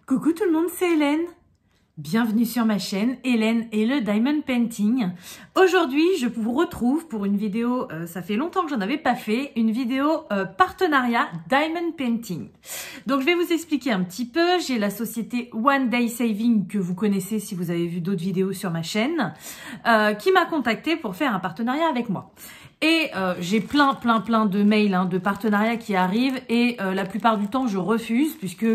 Coucou tout le monde, c'est Hélène. Bienvenue sur ma chaîne Hélène et le Diamond Painting. Aujourd'hui, je vous retrouve pour une vidéo, ça fait longtemps que j'en avais pas fait, une vidéo partenariat Diamond Painting. Donc je vais vous expliquer un petit peu. J'ai la société One Day Saving que vous connaissez si vous avez vu d'autres vidéos sur ma chaîne, qui m'a contacté pour faire un partenariat avec moi. Et j'ai plein de mails de partenariats qui arrivent et la plupart du temps je refuse puisque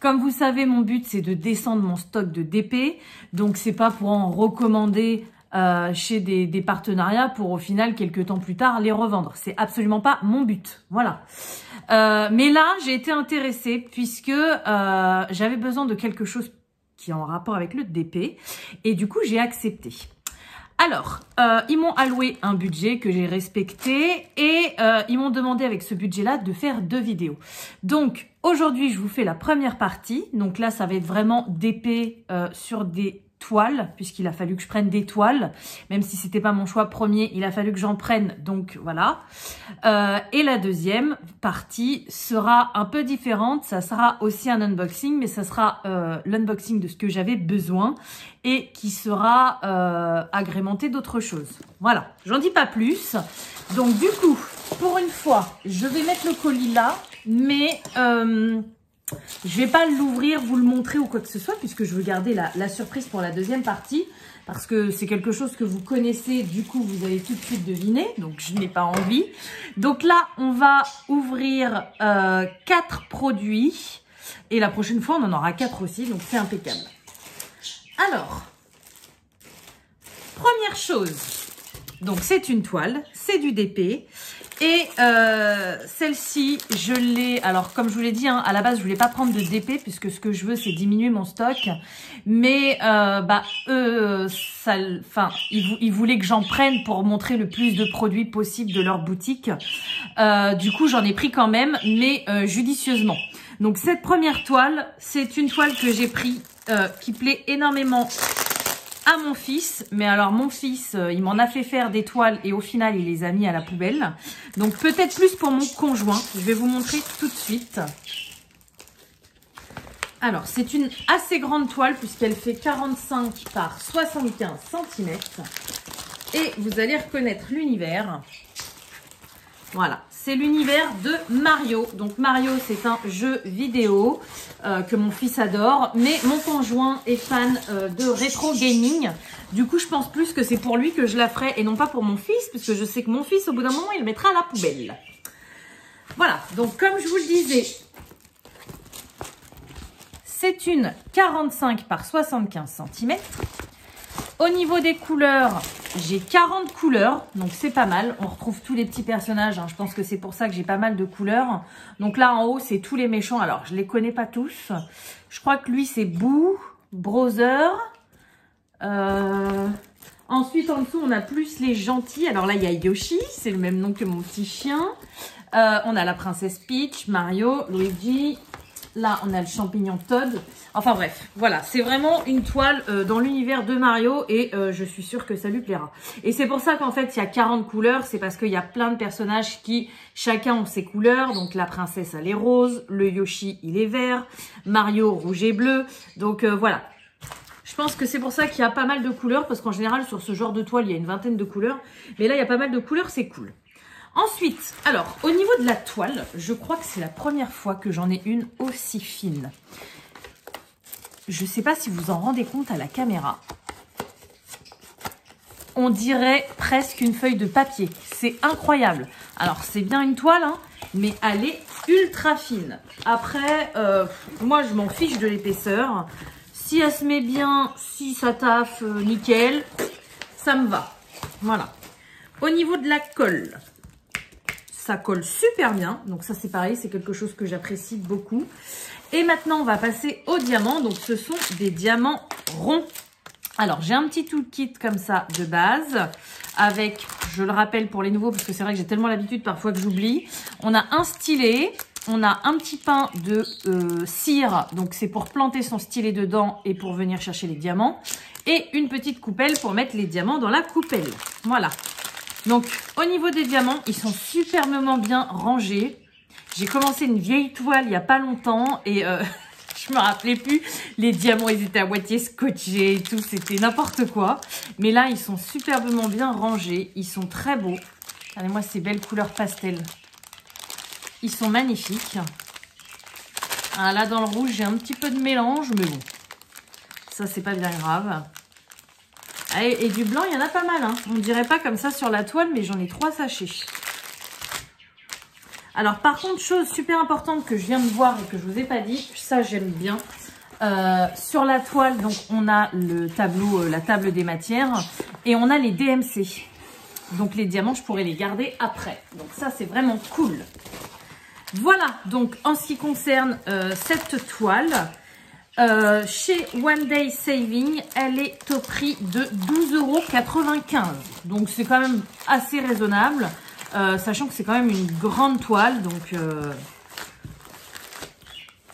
comme vous savez, mon but, c'est de descendre mon stock de DP. Donc, c'est pas pour en recommander chez des partenariats pour, au final, quelques temps plus tard, les revendre. C'est absolument pas mon but. Voilà. Mais là, j'ai été intéressée puisque j'avais besoin de quelque chose qui est en rapport avec le DP. Et du coup, j'ai accepté. Alors, ils m'ont alloué un budget que j'ai respecté et ils m'ont demandé avec ce budget-là de faire 2 vidéos. Donc, aujourd'hui, je vous fais la première partie. Donc là, ça va être vraiment d'épée sur des toiles, puisqu'il a fallu que je prenne des toiles. Même si c'était pas mon choix premier, il a fallu que j'en prenne. Donc, voilà. Et la deuxième partie sera un peu différente. Ça sera aussi un unboxing, mais ça sera l'unboxing de ce que j'avais besoin et qui sera agrémenté d'autres choses. Voilà, j'en dis pas plus. Donc, du coup, pour une fois, je vais mettre le colis là, mais je vais pas l'ouvrir, vous le montrer ou quoi que ce soit, puisque je veux garder la surprise pour la deuxième partie, parce que c'est quelque chose que vous connaissez, du coup, vous avez tout de suite deviné, donc je n'ai pas envie. Donc là, on va ouvrir 4 produits, et la prochaine fois, on en aura 4 aussi, donc c'est impeccable. Alors, première chose, donc c'est une toile, c'est du DP, et celle-ci, je l'ai, alors comme je vous l'ai dit, à la base, je voulais pas prendre de DP, puisque ce que je veux, c'est diminuer mon stock, mais ils voulaient que j'en prenne pour montrer le plus de produits possible de leur boutique. Du coup, j'en ai pris quand même, mais judicieusement. Donc cette première toile, c'est une toile que j'ai pris qui plaît énormément à mon fils. Mais alors mon fils, il m'en a fait faire des toiles et au final, il les a mis à la poubelle. Donc peut-être plus pour mon conjoint. Je vais vous montrer tout de suite. Alors c'est une assez grande toile puisqu'elle fait 45 par 75 cm. Et vous allez reconnaître l'univers. Voilà, c'est l'univers de Mario. Donc Mario, c'est un jeu vidéo que mon fils adore. Mais mon conjoint est fan de rétro gaming. Du coup, je pense plus que c'est pour lui que je la ferai et non pas pour mon fils. Puisque je sais que mon fils, au bout d'un moment, il le mettra à la poubelle. Voilà, donc comme je vous le disais, c'est une 45 par 75 cm. Au niveau des couleurs, j'ai 40 couleurs, donc c'est pas mal. On retrouve tous les petits personnages, je pense que c'est pour ça que j'ai pas mal de couleurs. Donc là, en haut, c'est tous les méchants. Alors, je les connais pas tous. Je crois que lui, c'est Boo, Browser. Ensuite, en dessous, on a plus les gentils. Alors là, il y a Yoshi, c'est le même nom que mon petit chien. On a la princesse Peach, Mario, Luigi. Là, on a le champignon Todd. Enfin bref, voilà, c'est vraiment une toile dans l'univers de Mario et je suis sûre que ça lui plaira. Et c'est pour ça qu'en fait, il y a 40 couleurs. C'est parce qu'il y a plein de personnages qui, chacun ont ses couleurs. Donc la princesse, elle est rose. Le Yoshi, il est vert. Mario, rouge et bleu. Donc voilà. Je pense que c'est pour ça qu'il y a pas mal de couleurs. Parce qu'en général, sur ce genre de toile, il y a une vingtaine de couleurs. Mais là, il y a pas mal de couleurs, c'est cool. Ensuite, alors, au niveau de la toile, je crois que c'est la première fois que j'en ai une aussi fine. Je ne sais pas si vous en rendez compte à la caméra. On dirait presque une feuille de papier. C'est incroyable. Alors, c'est bien une toile, mais elle est ultra fine. Après, moi, je m'en fiche de l'épaisseur. Si elle se met bien, si ça taffe, nickel, ça me va. Voilà. Au niveau de la colle, ça colle super bien. Donc ça, c'est pareil, c'est quelque chose que j'apprécie beaucoup. Et maintenant, on va passer aux diamants. Donc, ce sont des diamants ronds. Alors, j'ai un petit toolkit comme ça de base avec, je le rappelle pour les nouveaux, parce que c'est vrai que j'ai tellement l'habitude parfois que j'oublie. On a un stylet, on a un petit pain de cire. Donc, c'est pour planter son stylet dedans et pour venir chercher les diamants. Et une petite coupelle pour mettre les diamants dans la coupelle. Voilà. Donc, au niveau des diamants, ils sont superbement bien rangés. J'ai commencé une vieille toile il n'y a pas longtemps et Je me rappelais plus. Les diamants, ils étaient à moitié scotchés et tout. C'était n'importe quoi. Mais là, ils sont superbement bien rangés. Ils sont très beaux. Regardez-moi ces belles couleurs pastel. Ils sont magnifiques. Ah, là, dans le rouge, j'ai un petit peu de mélange, mais bon. Ça, c'est pas bien grave. Ah, et du blanc, il y en a pas mal. Hein. On ne dirait pas comme ça sur la toile, mais j'en ai 3 sachets. Alors, par contre, chose super importante que je viens de voir et que je vous ai pas dit, ça, j'aime bien. Sur la toile, donc, on a le tableau, la table des matières, et on a les DMC. Donc, les diamants, je pourrais les garder après. Donc, ça, c'est vraiment cool. Voilà, donc en ce qui concerne cette toile, chez One Day Saving, elle est au prix de 12,95 €. Donc c'est quand même assez raisonnable, sachant que c'est quand même une grande toile, donc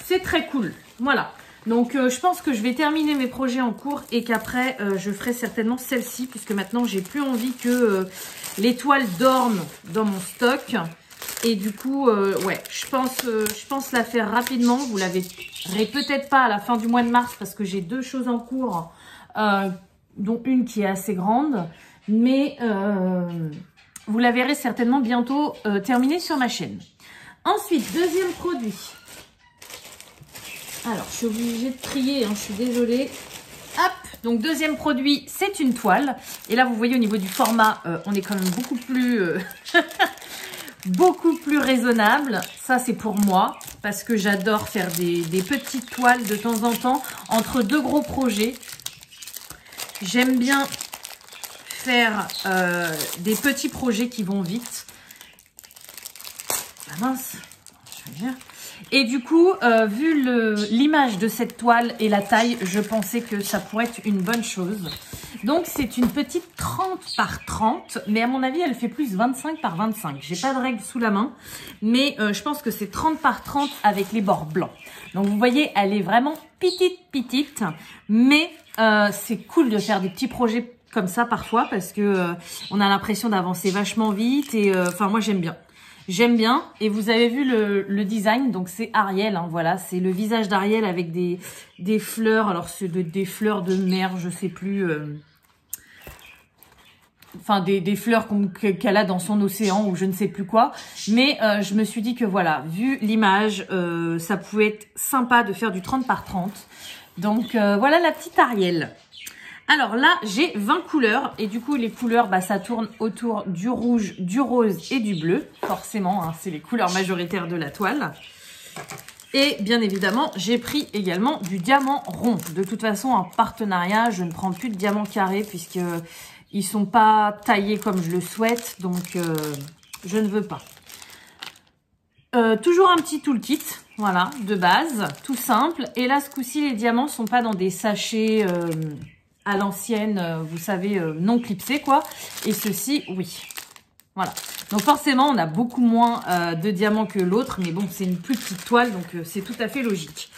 c'est très cool. Voilà, donc je pense que je vais terminer mes projets en cours et qu'après je ferai certainement celle-ci, puisque maintenant j'ai plus envie que les toiles dorment dans mon stock. Et du coup, ouais, je pense la faire rapidement. Vous la verrez peut-être pas à la fin du mois de mars parce que j'ai 2 choses en cours, dont une qui est assez grande. Mais vous la verrez certainement bientôt terminée sur ma chaîne. Ensuite, deuxième produit. Alors, je suis obligée de trier, hein, je suis désolée. Hop, donc deuxième produit, c'est une toile. Et là, vous voyez au niveau du format, on est quand même beaucoup plus... beaucoup plus raisonnable. Ça, c'est pour moi parce que j'adore faire des petites toiles de temps en temps entre 2 gros projets. J'aime bien faire des petits projets qui vont vite. Ah mince, je vais bien. Et du coup, vu l'image de cette toile et la taille, je pensais que ça pourrait être une bonne chose. Donc, c'est une petite 30 par 30, mais à mon avis, elle fait plus 25 par 25. J'ai pas de règle sous la main, mais je pense que c'est 30 par 30 avec les bords blancs. Donc, vous voyez, elle est vraiment petite, mais c'est cool de faire des petits projets comme ça parfois parce que on a l'impression d'avancer vachement vite et enfin, moi, j'aime bien. J'aime bien. Et vous avez vu le design. Donc, c'est Ariel. Hein, voilà. C'est le visage d'Ariel avec des fleurs. Alors, c'est des fleurs de mer. Je sais plus. Enfin, des fleurs qu'elle a dans son océan ou je ne sais plus quoi. Mais je me suis dit que voilà. Vu l'image, ça pouvait être sympa de faire du 30 par 30. Donc, voilà la petite Ariel. Alors là, j'ai 20 couleurs et du coup, les couleurs, bah, ça tourne autour du rouge, du rose et du bleu. Forcément, hein, c'est les couleurs majoritaires de la toile. Et bien évidemment, j'ai pris également du diamant rond. De toute façon, en partenariat, je ne prends plus de diamants carrés puisqu'ils ne sont pas taillés comme je le souhaite. Donc, je ne veux pas. Toujours un petit toolkit, voilà, de base, tout simple. Et là, ce coup-ci, les diamants ne sont pas dans des sachets... à l'ancienne, vous savez, non clipsé quoi. Et ceci, oui. Voilà. Donc forcément, on a beaucoup moins de diamants que l'autre. Mais bon, c'est une plus petite toile, donc c'est tout à fait logique.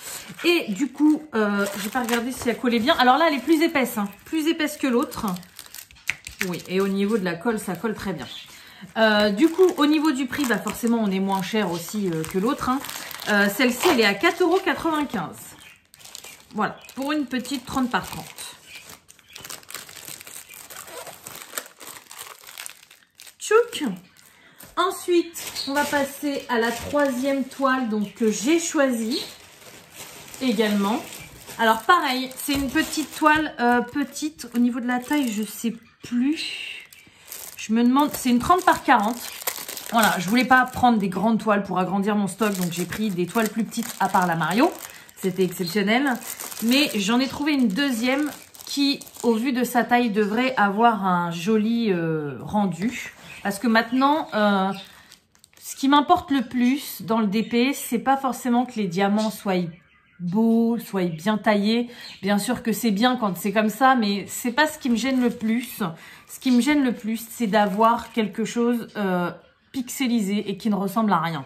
Et du coup, j'ai pas regardé si elle collait bien. Alors là, elle est plus épaisse. Hein, plus épaisse que l'autre. Oui, et au niveau de la colle, ça colle très bien. Du coup, au niveau du prix, bah forcément, on est moins cher aussi que l'autre. Hein. Celle-ci, elle est à 4,95 €. Voilà, pour une petite 30 par 30. Tchouk. Ensuite, on va passer à la troisième toile donc, que j'ai choisie également. Alors pareil, c'est une petite toile petite. Au niveau de la taille, je sais plus. Je me demande, c'est une 30 par 40. Voilà, je voulais pas prendre des grandes toiles pour agrandir mon stock. Donc j'ai pris des toiles plus petites à part la Mario. C'était exceptionnel. Mais j'en ai trouvé une deuxième qui, au vu de sa taille, devrait avoir un joli rendu. Parce que maintenant, ce qui m'importe le plus dans le DP, c'est pas forcément que les diamants soient beaux, soient bien taillés. Bien sûr que c'est bien quand c'est comme ça, mais c'est pas ce qui me gêne le plus. Ce qui me gêne le plus, c'est d'avoir quelque chose pixelisé et qui ne ressemble à rien.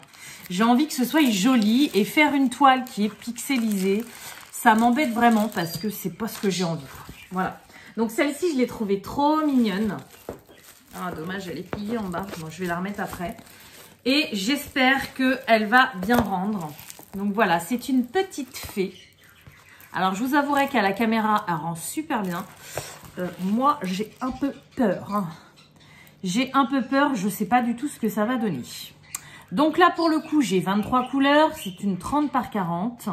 J'ai envie que ce soit joli et faire une toile qui est pixelisée, ça m'embête vraiment parce que c'est pas ce que j'ai envie. Voilà. Donc celle-ci, je l'ai trouvée trop mignonne. Ah, dommage, elle est pliée en bas. Bon, je vais la remettre après. Et j'espère qu'elle va bien rendre. Donc voilà, c'est une petite fée. Alors, je vous avouerai qu'à la caméra, elle rend super bien. Moi, j'ai un peu peur. Hein. J'ai un peu peur, je ne sais pas du tout ce que ça va donner. Donc là, pour le coup, j'ai 23 couleurs. C'est une 30 par 40.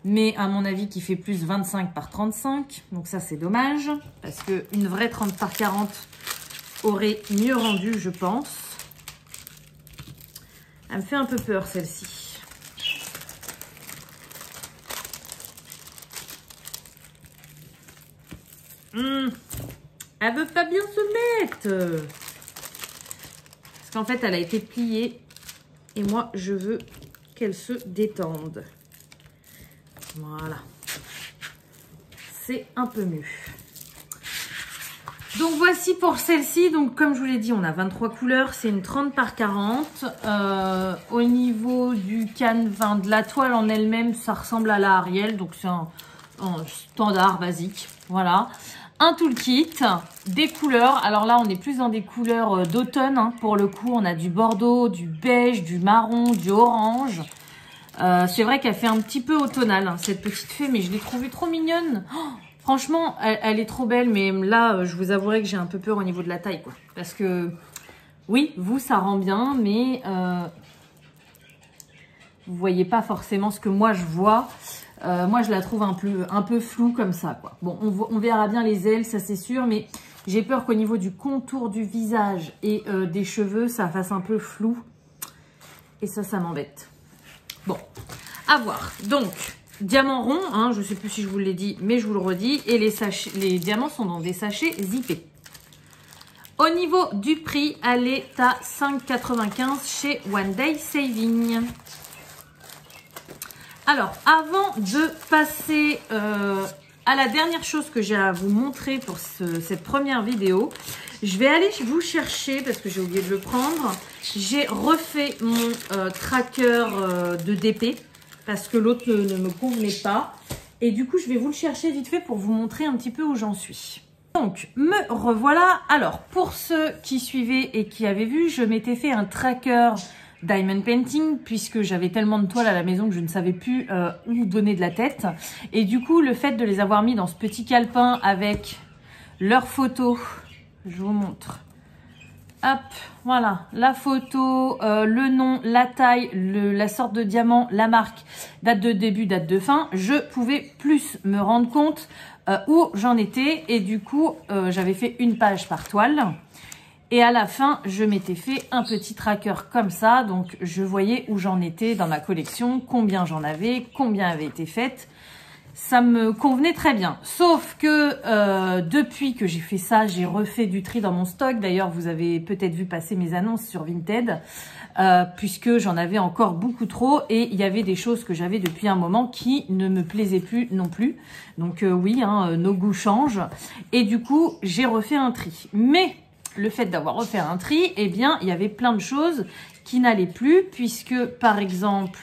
Mais à mon avis, qui fait plus 25 par 35. Donc ça, c'est dommage. Parce qu'une vraie 30 par 40 aurait mieux rendu, je pense. Elle me fait un peu peur, celle-ci. Elle veut pas bien se mettre. Parce qu'en fait, elle a été pliée. Et moi, je veux qu'elle se détende. Voilà. C'est un peu mieux. Donc, voici pour celle-ci. Donc, comme je vous l'ai dit, on a 23 couleurs. C'est une 30 par 40. Au niveau du canevas, de la toile en elle-même, ça ressemble à la Ariel. Donc, c'est un standard basique. Voilà. Un toolkit, des couleurs. Alors là, on est plus dans des couleurs d'automne. Hein. Pour le coup, on a du bordeaux, du beige, du marron, du orange. C'est vrai qu'elle fait un petit peu automnale, hein, cette petite fée, mais je l'ai trouvée trop mignonne. Oh, franchement, elle est trop belle, mais là, je vous avouerai que j'ai un peu peur au niveau de la taille, quoi. Parce que, oui, vous, ça rend bien, mais vous voyez pas forcément ce que moi, je vois. Moi, je la trouve un peu floue comme ça, quoi. Bon, on verra bien les ailes, ça c'est sûr, mais j'ai peur qu'au niveau du contour du visage et des cheveux, ça fasse un peu flou. Et ça m'embête. Bon, à voir. Donc, diamant rond, hein, je ne sais plus si je vous l'ai dit, mais je vous le redis. Et les diamants sont dans des sachets zippés. Au niveau du prix, elle est à 5,95 chez One Day Saving. Alors, avant de passer à la dernière chose que j'ai à vous montrer pour cette première vidéo, je vais aller vous chercher, parce que j'ai oublié de le prendre, j'ai refait mon tracker de DP, parce que l'autre ne me convenait pas. Et du coup, je vais vous le chercher vite fait pour vous montrer un petit peu où j'en suis. Donc, me revoilà. Alors, pour ceux qui suivaient et qui avaient vu, je m'étais fait un tracker Diamond Painting, puisque j'avais tellement de toiles à la maison que je ne savais plus où donner de la tête. Et du coup, le fait de les avoir mis dans ce petit calepin avec leurs photos, je vous montre. Hop, voilà, la photo, le nom, la taille, la sorte de diamant, la marque, date de début, date de fin. Je pouvais plus me rendre compte où j'en étais. Et du coup, j'avais fait une page par toile. Et à la fin, je m'étais fait un petit tracker comme ça. Donc, je voyais où j'en étais dans ma collection, combien j'en avais, combien avait été faite. Ça me convenait très bien. Sauf que depuis que j'ai fait ça, j'ai refait du tri dans mon stock. D'ailleurs, vous avez peut-être vu passer mes annonces sur Vinted, puisque j'en avais encore beaucoup trop. Et il y avait des choses que j'avais depuis un moment qui ne me plaisaient plus non plus. Donc oui, hein, nos goûts changent. Et du coup, j'ai refait un tri. Mais le fait d'avoir refait un tri, eh bien, il y avait plein de choses qui n'allaient plus, puisque, par exemple,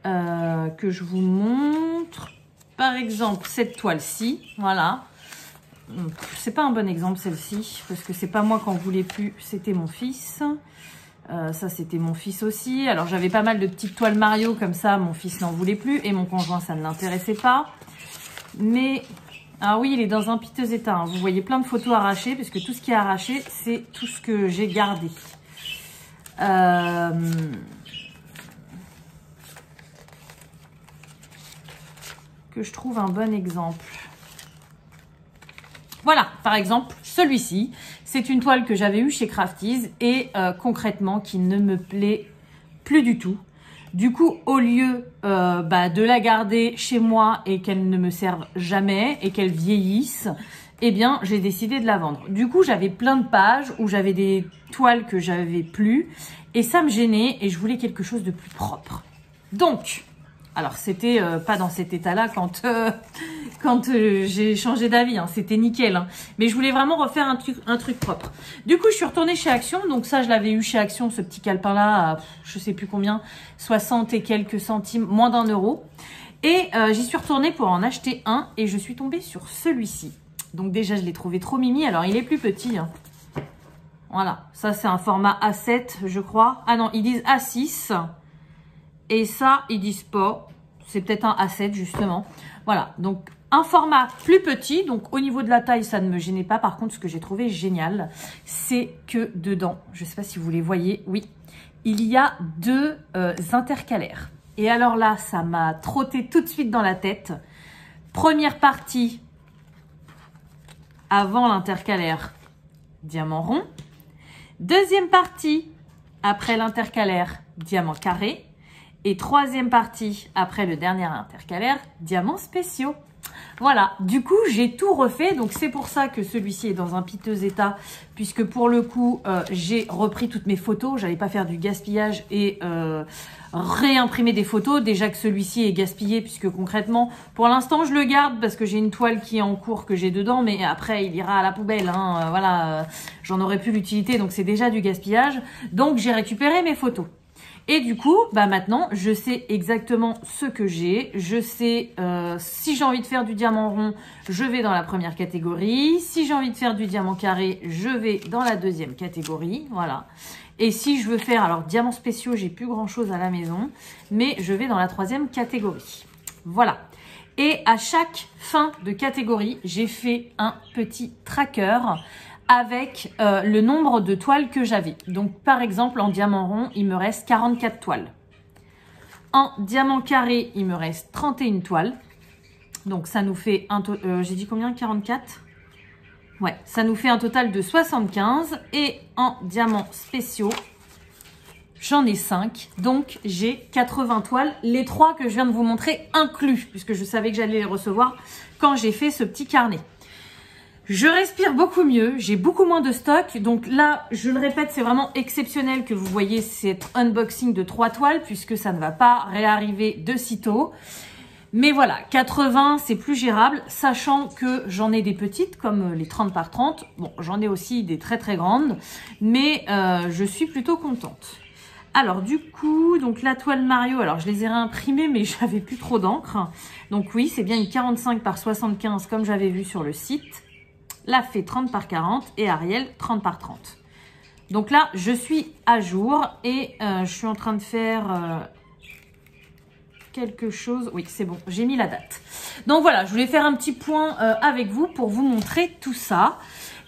que je vous montre, par exemple, cette toile-ci, voilà. C'est pas un bon exemple, celle-ci, parce que c'est pas moi qui en voulais plus, c'était mon fils. Ça, c'était mon fils aussi. Alors, j'avais pas mal de petites toiles Mario, comme ça, mon fils n'en voulait plus, et mon conjoint, ça ne l'intéressait pas. Mais... ah oui, il est dans un piteux état. Hein. Vous voyez plein de photos arrachées, parce que tout ce qui est arraché, c'est tout ce que j'ai gardé. Que je trouve un bon exemple. Voilà, par exemple, celui-ci. C'est une toile que j'avais eue chez Crafties et concrètement, qui ne me plaît plus du tout. Du coup, au lieu de la garder chez moi et qu'elle ne me serve jamais et qu'elle vieillisse, eh bien, j'ai décidé de la vendre. Du coup, j'avais plein de pages où j'avais des toiles que j'avais plus et ça me gênait et je voulais quelque chose de plus propre. Donc, alors c'était pas dans cet état-là quand j'ai changé d'avis, hein, c'était nickel. Hein. Mais je voulais vraiment refaire un truc propre. Du coup, je suis retournée chez Action. Donc ça, je l'avais eu chez Action, ce petit calepin-là, à je sais plus combien, 60 et quelques centimes, moins d'1 euro. Et j'y suis retournée pour en acheter un et je suis tombée sur celui-ci. Donc déjà, je l'ai trouvé trop mimi. Alors, il est plus petit. Hein. Voilà, ça c'est un format A7, je crois. Ah non, ils disent A6. Et ça, ils disent pas. c'est peut-être un A7 justement. Voilà, donc un format plus petit, donc au niveau de la taille, ça ne me gênait pas. Par contre, ce que j'ai trouvé génial, c'est que dedans, je ne sais pas si vous les voyez, oui, il y a deux intercalaires. Et alors là, ça m'a trotté tout de suite dans la tête. Première partie, avant l'intercalaire, diamant rond. Deuxième partie, après l'intercalaire, diamant carré. Et troisième partie, après le dernier intercalaire, diamants spéciaux. Voilà, du coup, j'ai tout refait. Donc, c'est pour ça que celui-ci est dans un piteux état. Puisque pour le coup, j'ai repris toutes mes photos. J'allais pas faire du gaspillage et réimprimer des photos. Déjà que celui-ci est gaspillé puisque concrètement, pour l'instant, je le garde parce que j'ai une toile qui est en cours que j'ai dedans. Mais après, il ira à la poubelle. Hein. Voilà, j'en aurai plus l'utilité. Donc, c'est déjà du gaspillage. Donc, j'ai récupéré mes photos. Et du coup, bah maintenant, je sais exactement ce que j'ai. Je sais si j'ai envie de faire du diamant rond, je vais dans la première catégorie. Si j'ai envie de faire du diamant carré, je vais dans la deuxième catégorie. Voilà. Et si je veux faire, alors diamants spéciaux, j'ai plus grand chose à la maison, mais je vais dans la troisième catégorie. Voilà. Et à chaque fin de catégorie, j'ai fait un petit tracker avec le nombre de toiles que j'avais. Donc, par exemple, en diamant rond, il me reste 44 toiles. En diamant carré, il me reste 31 toiles. Donc, ça nous fait un total... j'ai dit combien? 44? Ouais, ça nous fait un total de 75. Et en diamants spéciaux, j'en ai 5. Donc, j'ai 80 toiles. Les 3 que je viens de vous montrer inclus, puisque je savais que j'allais les recevoir quand j'ai fait ce petit carnet. Je respire beaucoup mieux, j'ai beaucoup moins de stock. Donc là, je le répète, c'est vraiment exceptionnel que vous voyez cet unboxing de 3 toiles puisque ça ne va pas réarriver de sitôt. Mais voilà, 80, c'est plus gérable, sachant que j'en ai des petites comme les 30 par 30. Bon, j'en ai aussi des très très grandes, mais je suis plutôt contente. Alors du coup, donc la toile Mario, alors je les ai réimprimées mais j'avais plus trop d'encre. Donc oui, c'est bien une 45 par 75 comme j'avais vu sur le site. La Fée 30 par 40 et Ariel 30 par 30. Donc là, je suis à jour et je suis en train de faire quelque chose. Oui, c'est bon, j'ai mis la date. Donc voilà, je voulais faire un petit point avec vous pour vous montrer tout ça.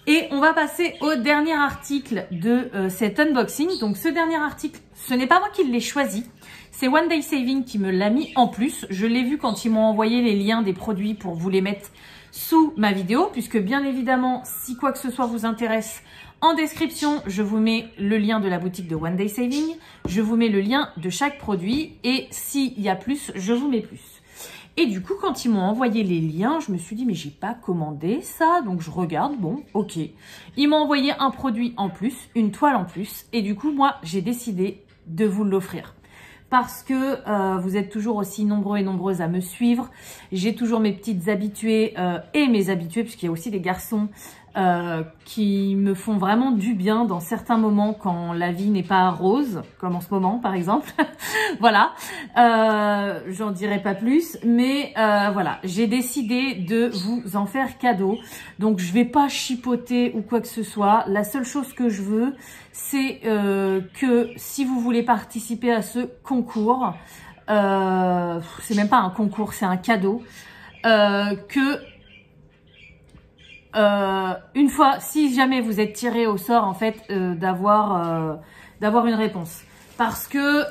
Et on va passer au dernier article de cet unboxing. Donc ce dernier article, ce n'est pas moi qui l'ai choisi. C'est One Day Saving qui me l'a mis en plus. Je l'ai vu quand ils m'ont envoyé les liens des produits pour vous les mettre sous ma vidéo, puisque bien évidemment, si quoi que ce soit vous intéresse, en description, je vous mets le lien de la boutique de One Day Saving, je vous mets le lien de chaque produit et s'il y a plus, je vous mets plus. Et du coup, quand ils m'ont envoyé les liens, je me suis dit, mais j'ai pas commandé ça, donc je regarde, bon, ok. Ils m'ont envoyé un produit en plus, une toile en plus, et du coup, moi, j'ai décidé de vous l'offrir. Parce que vous êtes toujours aussi nombreux et nombreuses à me suivre. J'ai toujours mes petites habituées et mes habitués, puisqu'il y a aussi des garçons qui me font vraiment du bien dans certains moments quand la vie n'est pas rose, comme en ce moment par exemple. Voilà, j'en dirai pas plus, mais voilà, j'ai décidé de vous en faire cadeau. Donc je vais pas chipoter ou quoi que ce soit. La seule chose que je veux, c'est que si vous voulez participer à ce concours, c'est même pas un concours, c'est un cadeau, une fois, si jamais vous êtes tiré au sort en fait, d'avoir une réponse, parce que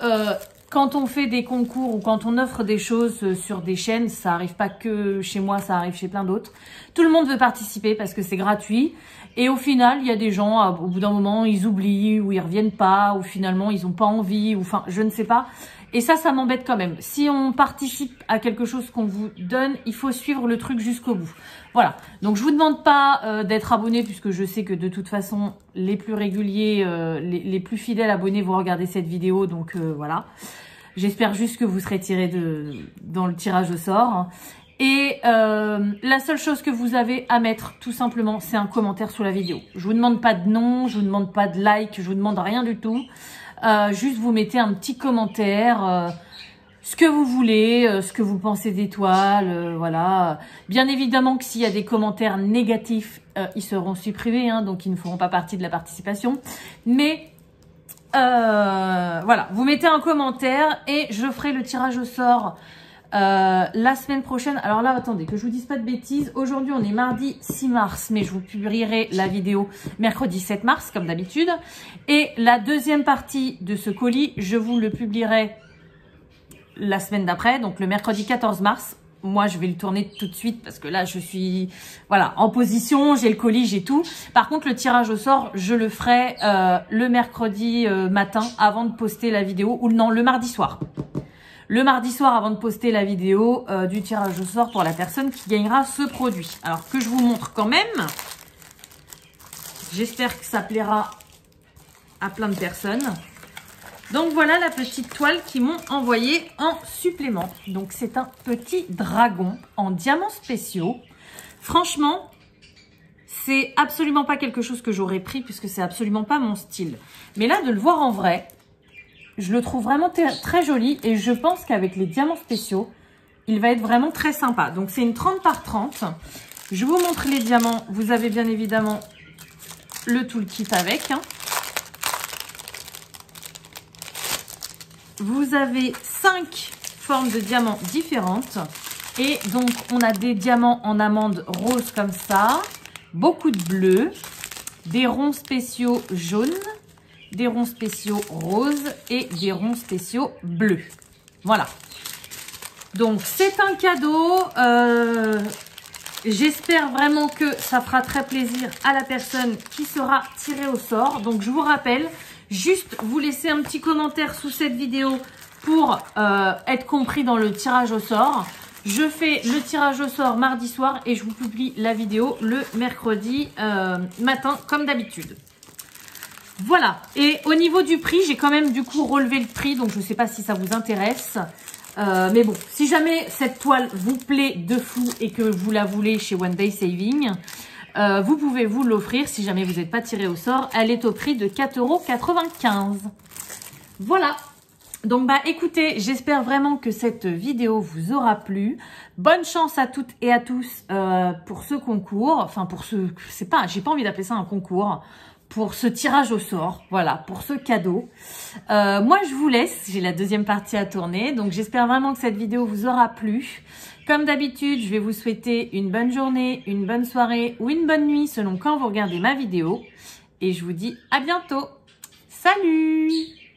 quand on fait des concours ou quand on offre des choses sur des chaînes, ça arrive pas que chez moi, ça arrive chez plein d'autres. Tout le monde veut participer parce que c'est gratuit. Et au final, il y a des gens, au bout d'un moment, ils oublient ou ils reviennent pas, ou finalement, ils ont pas envie, ou enfin, je ne sais pas. Et ça m'embête quand même. Si on participe à quelque chose qu'on vous donne, il faut suivre le truc jusqu'au bout. Voilà. Donc, je vous demande pas d'être abonné puisque je sais que de toute façon, les plus réguliers, les plus fidèles abonnés vont regarder cette vidéo. Donc, voilà. J'espère juste que vous serez tirés dans le tirage au sort. Et la seule chose que vous avez à mettre, tout simplement, c'est un commentaire sous la vidéo. Je vous demande pas de nom, je vous demande pas de like, je vous demande rien du tout. Juste vous mettez un petit commentaire, ce que vous voulez, ce que vous pensez des toiles, voilà. Bien évidemment que s'il y a des commentaires négatifs, ils seront supprimés, hein, donc ils ne feront pas partie de la participation. Mais voilà, vous mettez un commentaire et je ferai le tirage au sort La semaine prochaine, alors là, attendez, que je vous dise pas de bêtises. Aujourd'hui, on est mardi 6 mars, mais je vous publierai la vidéo mercredi 7 mars, comme d'habitude. Et la deuxième partie de ce colis, je vous le publierai la semaine d'après, donc le mercredi 14 mars. Moi, je vais le tourner tout de suite parce que là, je suis voilà en position, j'ai le colis, j'ai tout. Par contre, le tirage au sort, je le ferai le mercredi matin avant de poster la vidéo, ou non, le mardi soir. Le mardi soir avant de poster la vidéo du tirage au sort pour la personne qui gagnera ce produit. Alors que je vous montre quand même. J'espère que ça plaira à plein de personnes. Donc voilà la petite toile qu'ils m'ont envoyée en supplément. Donc c'est un petit dragon en diamants spéciaux. Franchement, c'est absolument pas quelque chose que j'aurais pris puisque c'est absolument pas mon style. Mais là, de le voir en vrai, je le trouve vraiment très joli et je pense qu'avec les diamants spéciaux, il va être vraiment très sympa. Donc c'est une 30 par 30. Je vous montre les diamants. Vous avez bien évidemment le toolkit avec, hein. Vous avez 5 formes de diamants différentes. Et donc, on a des diamants en amande rose comme ça. Beaucoup de bleu. Des ronds spéciaux jaunes. Des ronds spéciaux roses. Et des ronds spéciaux bleus. Voilà. Donc, c'est un cadeau. J'espère vraiment que ça fera très plaisir à la personne qui sera tirée au sort. Donc, je vous rappelle... Juste vous laisser un petit commentaire sous cette vidéo pour être compris dans le tirage au sort. Je fais le tirage au sort mardi soir et je vous publie la vidéo le mercredi matin comme d'habitude. Voilà. Et au niveau du prix, j'ai quand même du coup relevé le prix. Donc je ne sais pas si ça vous intéresse. Mais bon, si jamais cette toile vous plaît de fou et que vous la voulez chez One Day Saving... vous pouvez vous l'offrir si jamais vous n'êtes pas tiré au sort. Elle est au prix de 4,95 €. Voilà. Donc bah écoutez, j'espère vraiment que cette vidéo vous aura plu. Bonne chance à toutes et à tous pour ce concours. Enfin pour ce... c'est pas... j'ai pas envie d'appeler ça un concours. Pour ce tirage au sort. Voilà, pour ce cadeau. Moi je vous laisse. J'ai la deuxième partie à tourner. Donc j'espère vraiment que cette vidéo vous aura plu. Comme d'habitude, je vais vous souhaiter une bonne journée, une bonne soirée ou une bonne nuit selon quand vous regardez ma vidéo. Et je vous dis à bientôt. Salut!